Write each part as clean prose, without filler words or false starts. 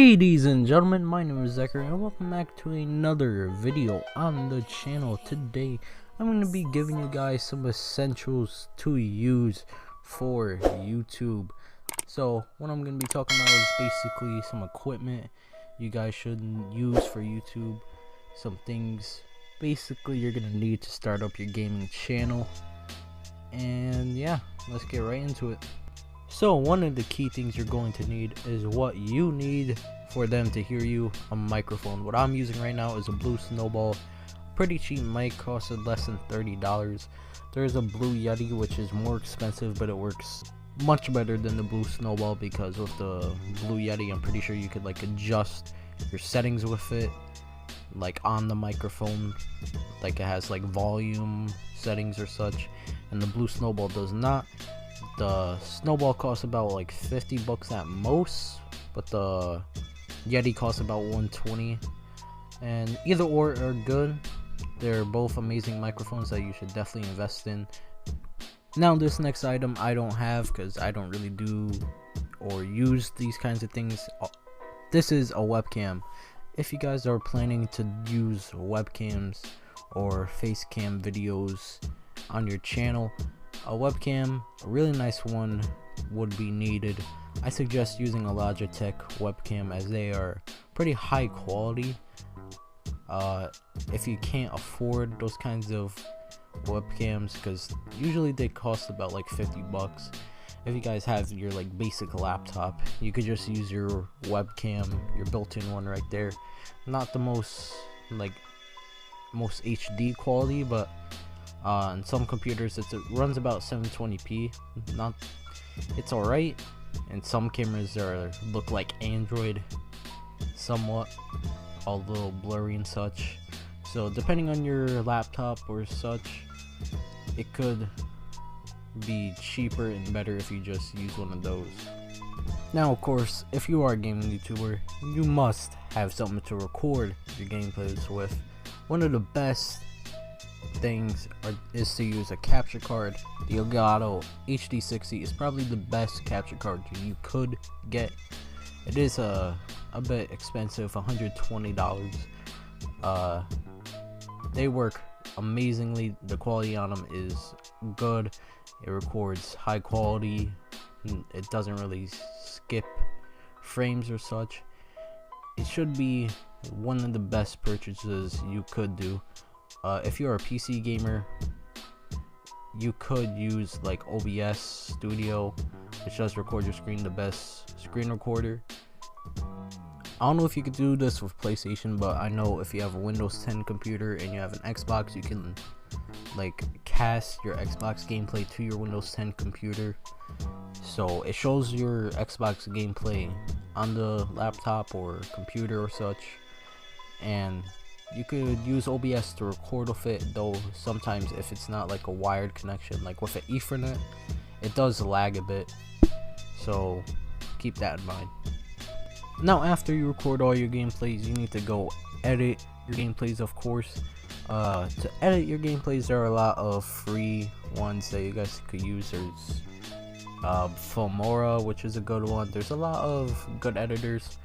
Ladies and gentlemen, my name is Decker and welcome back to another video on the channel. Today I'm going to be giving you guys some essentials to use for YouTube. So what I'm going to be talking about is basically some equipment you guys should use for YouTube, some things basically you're going to need to start up your gaming channel, and yeah, let's get right into it. So one of the key things you're going to need is what you need for them to hear you: a microphone. What I'm using right now is a Blue Snowball. Pretty cheap mic, costed less than $30. There's a Blue Yeti which is more expensive, but it works much better than the Blue Snowball, because with the Blue Yeti I'm pretty sure you could like adjust your settings with it, like on the microphone, like it has like volume settings or such, and the Blue Snowball does not. The Snowball costs about like $50 at most, but the Yeti costs about $120, and either or are good. They're both amazing microphones that you should definitely invest in. Now this next item I don't have because I don't really do or use these kinds of things. This is a webcam. If you guys are planning to use webcams or face cam videos on your channel, a webcam, a really nice one, would be needed. I suggest using a Logitech webcam as they are pretty high quality. If you can't afford those kinds of webcams, because usually they cost about like $50. If you guys have your like basic laptop, you could just use your webcam, your built-in one right there. Not the most HD quality, but on some computers it runs about 720p. It's alright, and some cameras look like Android somewhat, a little blurry and such. So depending on your laptop or such, it could be cheaper and better if you just use one of those. Now of course, if you are a gaming YouTuber, you must have something to record your gameplays with. One of the best things is to use a capture card. The Elgato HD60 is probably the best capture card you could get. It is a bit expensive, $120. They work amazingly. The quality on them is good. It records high quality. It doesn't really skip frames or such. It should be one of the best purchases you could do. If you're a PC gamer, you could use like OBS Studio, which does record your screen, the best screen recorder. I don't know if you could do this with PlayStation, but I know if you have a Windows 10 computer and you have an Xbox, you can like cast your Xbox gameplay to your Windows 10 computer, so it shows your Xbox gameplay on the laptop or computer or such. And you could use OBS to record with it, though sometimes if it's not like a wired connection, like with an Ethernet, it does lag a bit, so keep that in mind. Now after you record all your gameplays, you need to go edit your gameplays, of course. To edit your gameplays, there are a lot of free ones that you guys could use. There's Filmora, which is a good one. There's a lot of good editors,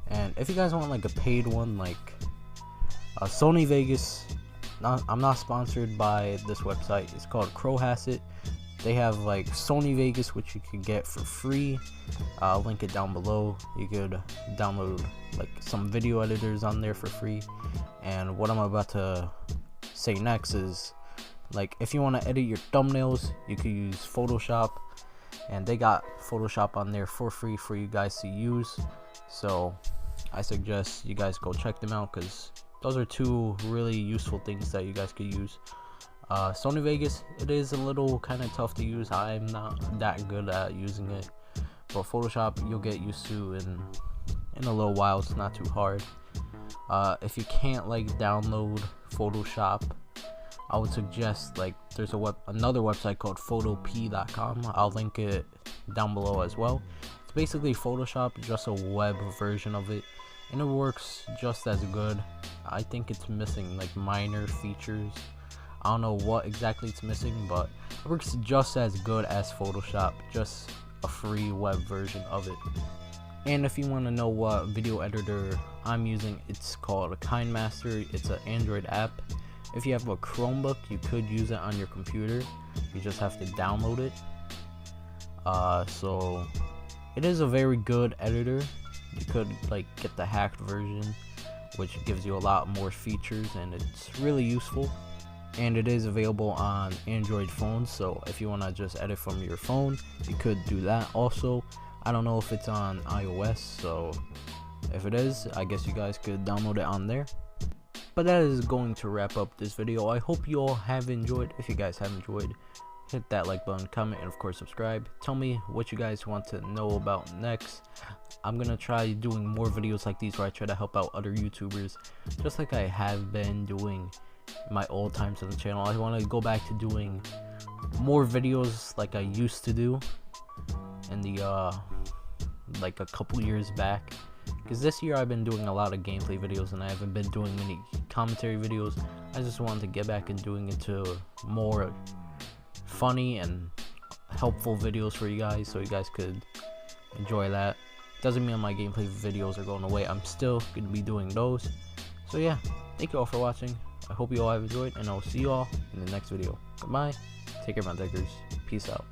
and if you guys want like a paid one, like Sony Vegas, I'm not sponsored by this website. It's called Crowhasset. They have like Sony Vegas, which you could get for free. I'll link it down below. You could download like some video editors on there for free. And what I'm about to say next is, like, if you want to edit your thumbnails, you could use Photoshop, and they got Photoshop on there for free for you guys to use. So I suggest you guys go check them out, because those are two really useful things that you guys could use. Sony Vegas, it is a little kind of tough to use. I'm not that good at using it, but Photoshop you'll get used to in a little while. It's not too hard. If you can't like download Photoshop, I would suggest, like, there's another website called photop.com. I'll link it down below as well. It's basically Photoshop, just a web version of it, and it works just as good. I think it's missing like minor features. I don't know what exactly it's missing, but it works just as good as Photoshop, just a free web version of it. And if you want to know what video editor I'm using, it's called a KindMaster. It's an Android app. If you have a Chromebook, you could use it on your computer. You just have to download it. So it is a very good editor. You could like get the hacked version, which gives you a lot more features, and it's really useful. And it is available on Android phones, so if you want to just edit from your phone, you could do that also. I don't know if it's on iOS, so if it is, I guess you guys could download it on there. But that is going to wrap up this video. I hope you all have enjoyed. If you guys have enjoyed, hit that like button, comment, and of course subscribe. Tell me what you guys want to know about next. I'm gonna try doing more videos like these where I try to help out other YouTubers, just like I have been doing my old times on the channel. I want to go back to doing more videos like I used to do in the like a couple years back, because this year I've been doing a lot of gameplay videos and I haven't been doing many commentary videos. I just wanted to get back and doing it to more funny and helpful videos for you guys, so you guys could enjoy that. Doesn't mean my gameplay videos are going away. I'm still gonna be doing those. So yeah, thank you all for watching. I hope you all have enjoyed, and I'll see you all in the next video. Goodbye. Take care, my Deckers. Peace out.